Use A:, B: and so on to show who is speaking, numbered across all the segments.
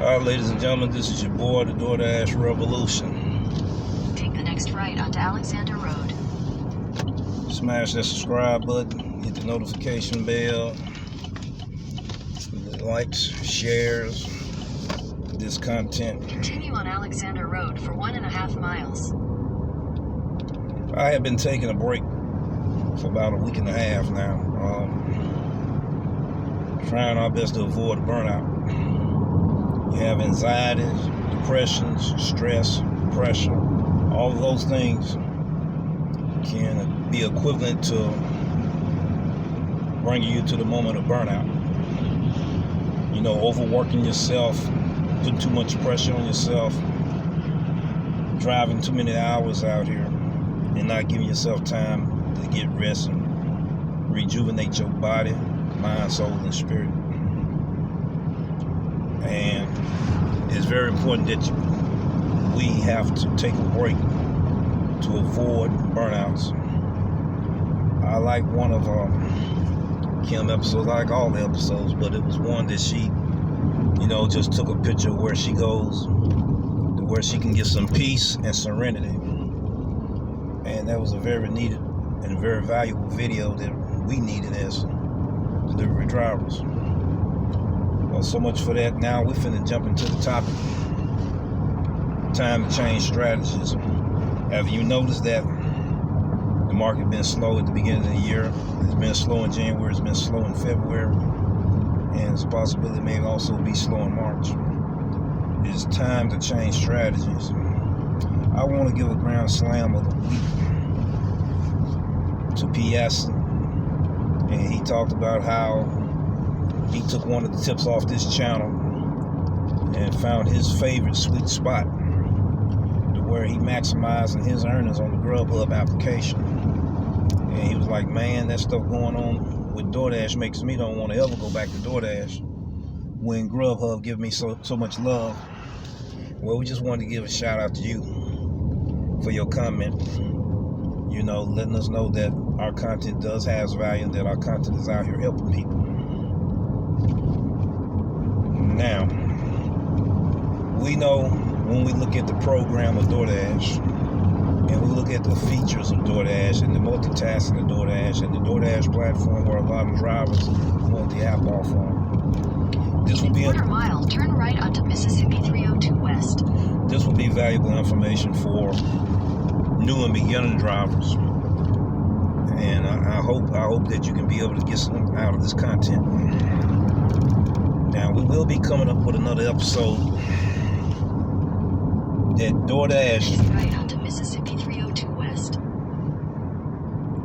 A: Alright, ladies and gentlemen, this is your boy, the Doordash Revolution.
B: Take the next right onto Alexander Road.
A: Smash that subscribe button, hit the notification bell, likes, shares this content.
B: Continue on Alexander Road for 1.5 miles.
A: I have been taking a break for about a week and a half now. Trying our best to avoid burnout. You have anxieties, depressions, stress, pressure. All of those things can be equivalent to bringing you to the moment of burnout. You know, overworking yourself, putting too much pressure on yourself, driving too many hours out here, and not giving yourself time to get rest and rejuvenate your body, mind, soul, and spirit. And it's very important that we have to take a break to avoid burnouts. I like one of Kim episodes, I like all the episodes, but it was one that she, just took a picture of where she goes, where she can get some peace and serenity. And that was a very needed and very valuable video that we needed as delivery drivers. Well, so much for that. Now we're finna jump into the topic. Time to change strategies. Have you noticed that the market been slow at the beginning of the year? It's been slow in January, it's been slow in February, and it's a possibility it may also be slow in March. It's time to change strategies. I want to give a grand slam of the week to PS, and he talked about how he took one of the tips off this channel and found his favorite sweet spot to where he maximizing his earnings on the grubhub application. And he was like, man, that stuff going on with Doordash makes me don't want to ever go back to Doordash when Grubhub give me so much love. Well, we just wanted to give a shout out to you for your comment, letting us know that our content does have value and that our content is out here helping people. Now, we know when we look at the program of Doordash and we look at the features of Doordash and the multitasking of Doordash and the Doordash platform where a lot of drivers want the app off on. This will be
B: a mile, turn right onto Mississippi 302 West.
A: This will be valuable information for new and beginning drivers. And I hope that you can be able to get something out of this content. Now, we will be coming up with another episode that Doordash
B: right onto Mississippi 302 West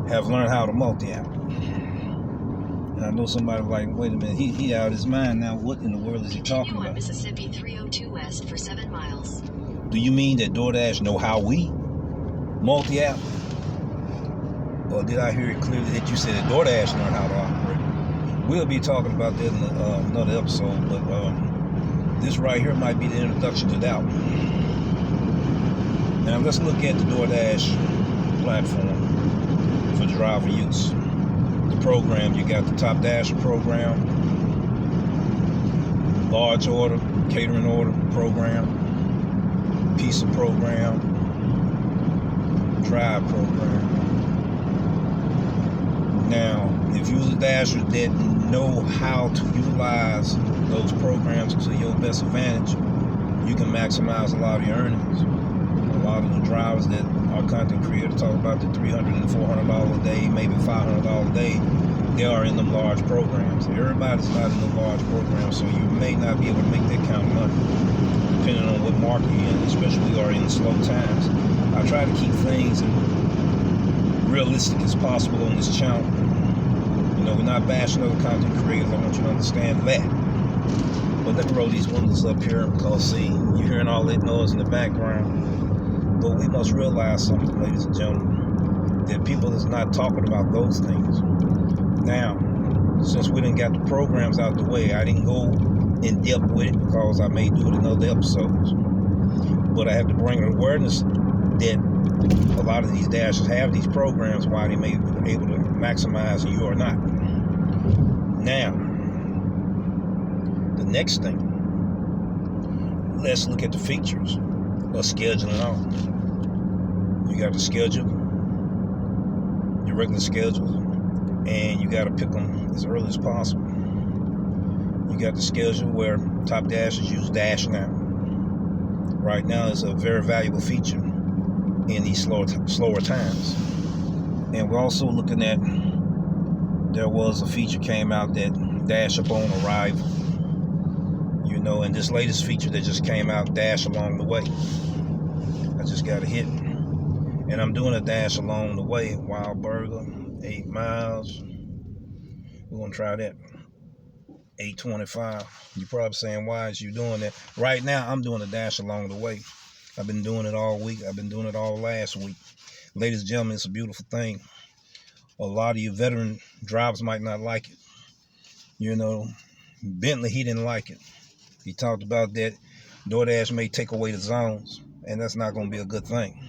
A: have learned how to multi-app. And I know somebody like, wait a minute, he out of his mind now. What in the world is he talking about?
B: Mississippi 302 West for 7 miles.
A: Do you mean that Doordash know how we multi-app? Or did I hear it clearly that you said that Doordash learned how to operate? We'll be talking about that in another episode, but this right here might be the introduction to that one. Now let's look at the Doordash platform for driver use. The program, you got the Top Dasher program, large order, catering order program, pizza program, drive program. Now, if you're a dasher that know how to utilize those programs to your best advantage, you can maximize a lot of your earnings. A lot of the drivers that our content creators talk about the $300 and $400 a day, maybe $500 a day, they are in them large programs. Everybody's not in the large programs, so you may not be able to make that kind of money, depending on what market you're in, especially are in slow times. I try to keep things realistic as possible on this channel. We're not bashing other content creators. I want you to understand that. But let me roll these windows up here because, see, you're hearing all that noise in the background. But we must realize something, ladies and gentlemen, that people is not talking about those things. Now, since we didn't got the programs out the way, I didn't go in depth with it because I may do it in other episodes. But I have to bring awareness that a lot of these dashers have these programs, why they may be able to maximize and you are not. Now, the next thing let's look at the features of scheduling off. You got to schedule your regular schedule, and you got to pick them as early as possible. You got the schedule where top dashers use Dash Now. Right now, it's a very valuable feature in these slower times. And we're also looking at, there was a feature came out that Dash Upon Arrival. You know, and this latest feature that just came out, Dash Along the Way. I just got a hit. And I'm doing a Dash Along the Way, Wild Burger, 8 miles. We're going to try that. 8:25. You're probably saying, why is you doing that? Right now, I'm doing a Dash Along the Way. I've been doing it all week. I've been doing it all last week. Ladies and gentlemen, it's a beautiful thing. A lot of you veteran drivers might not like it. You know, Bentley, he didn't like it. He talked about that Doordash may take away the zones, and that's not going to be a good thing.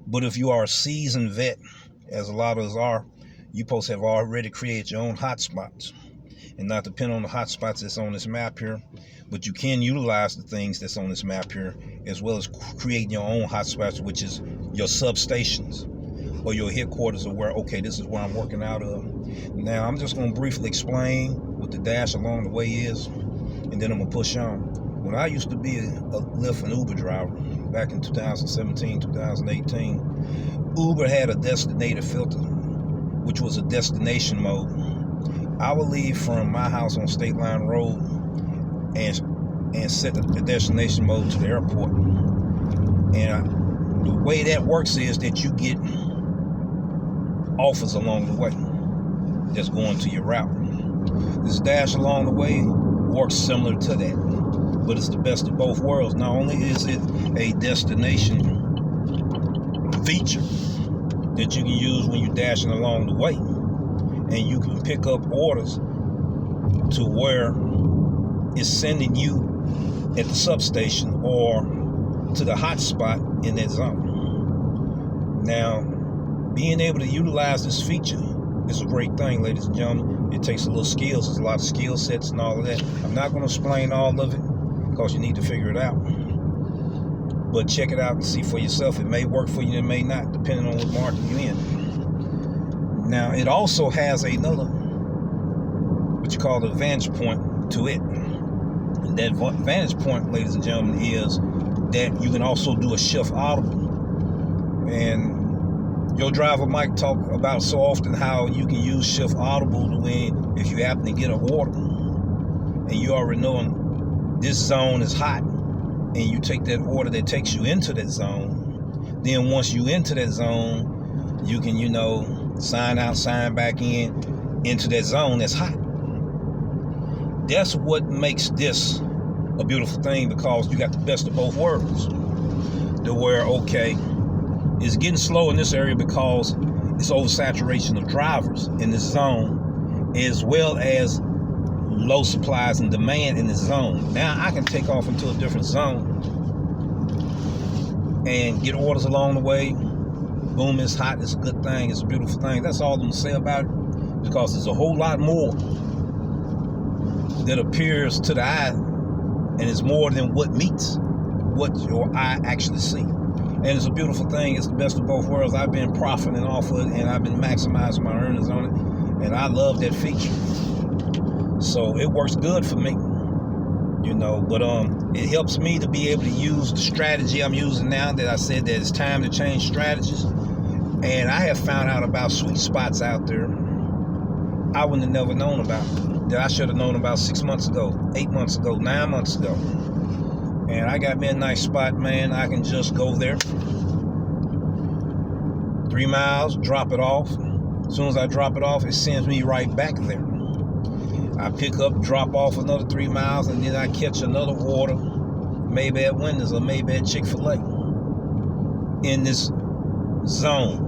A: But if you are a seasoned vet, as a lot of us are, you're supposed to have already created your own hotspots and not depend on the hotspots that's on this map here. But you can utilize the things that's on this map here, as well as creating your own hotspots, which is your substations or your headquarters of where, okay, this is where I'm working out of. Now, I'm just going to briefly explain what the Dash Along the Way is, and then I'm going to push on. When I used to be a Lyft and Uber driver back in 2017, 2018, Uber had a designated filter, which was a destination mode. I would leave from my house on State Line Road and set the destination mode to the airport. And the way that works is that you get offers along the way that's going to your route. This Dash Along the Way works similar to that, but it's the best of both worlds. Not only is it a destination feature that you can use when you're dashing along the way, and you can pick up orders to where it's sending you at the substation or to the hotspot in that zone. Now, being able to utilize this feature is a great thing, ladies and gentlemen. It takes a little skills. There's a lot of skill sets and all of that. I'm not going to explain all of it because you need to figure it out. But check it out and see for yourself. It may work for you, it may not, depending on what market you're in. Now, it also has another, what you call the vantage point to it. And that vantage point, ladies and gentlemen, is that you can also do a shift audible. And your driver might talk about so often how you can use shift audible to when, if you happen to get an order and you already know this zone is hot, and you take that order that takes you into that zone, then once you into that zone, you can, you know, sign out, sign back into that zone that's hot. That's what makes this a beautiful thing, because you got the best of both worlds. To where, okay, it's getting slow in this area because it's oversaturation of drivers in this zone, as well as low supplies and demand in this zone. Now I can take off into a different zone and get orders along the way. Boom, it's hot, it's a good thing, it's a beautiful thing. That's all I'm gonna say about it, because there's a whole lot more that appears to the eye, and it's more than what meets what your eye actually see. And it's a beautiful thing. It's the best of both worlds. I've been profiting off of it, and I've been maximizing my earnings on it, and I love that feature. So it works good for me, you know. But it helps me to be able to use the strategy I'm using now, that I said that it's time to change strategies. And I have found out about sweet spots out there I wouldn't have never known about, that I should have known about 6 months ago, 8 months ago, 9 months ago. And I got me a nice spot, man. I can just go there, 3 miles, drop it off. As soon as I drop it off, it sends me right back there. I pick up, drop off another 3 miles, and then I catch another order, maybe at Wendy's or maybe at Chick-fil-A, in this zone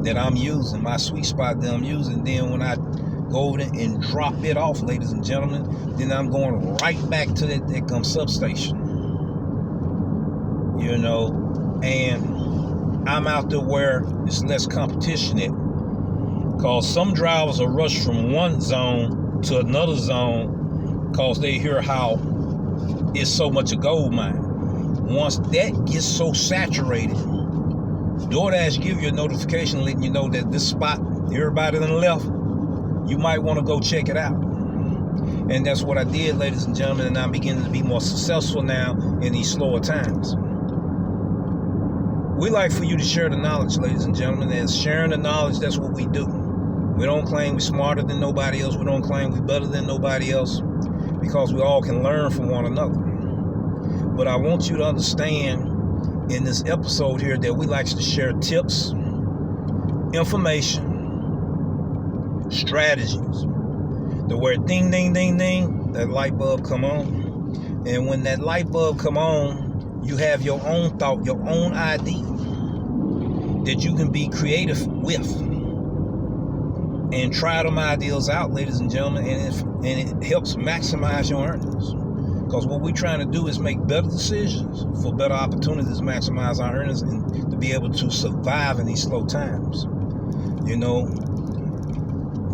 A: that I'm using, my sweet spot that I'm using. Then when I go over there and drop it off, ladies and gentlemen, then I'm going right back to that substation, you know. And I'm out there where it's less competition at, because some drivers are rushed from one zone to another zone because they hear how is so much a gold mine. Once that gets so saturated, DoorDash give you a notification letting you know that this spot, everybody on the left, you might want to go check it out. And that's what I did, ladies and gentlemen, and I'm beginning to be more successful now in these slower times. We like for you to share the knowledge, ladies and gentlemen, and sharing the knowledge, that's what we do. We don't claim we're smarter than nobody else. We don't claim we're better than nobody else, because we all can learn from one another. But I want you to understand in this episode here that we like to share tips, information, strategies. The word ding, ding, ding, ding, that light bulb come on. And when that light bulb come on, you have your own thought, your own idea that you can be creative with. And try them ideas out, ladies and gentlemen, and it helps maximize your earnings. Because what we're trying to do is make better decisions for better opportunities, maximize our earnings, and to be able to survive in these slow times. You know,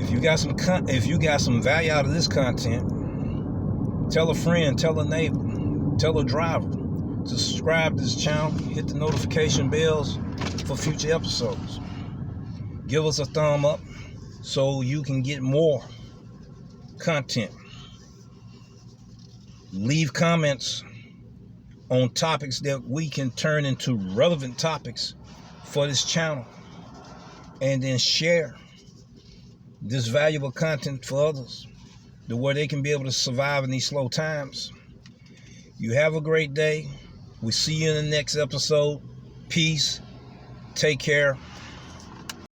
A: if you got some value out of this content, tell a friend, tell a neighbor, tell a driver to subscribe to this channel, hit the notification bells for future episodes. Give us a thumb up so you can get more content. Leave comments on topics that we can turn into relevant topics for this channel, and then share this valuable content for others, to where they can be able to survive in these slow times. You have a great day. We see you in the next episode. Peace. Take care.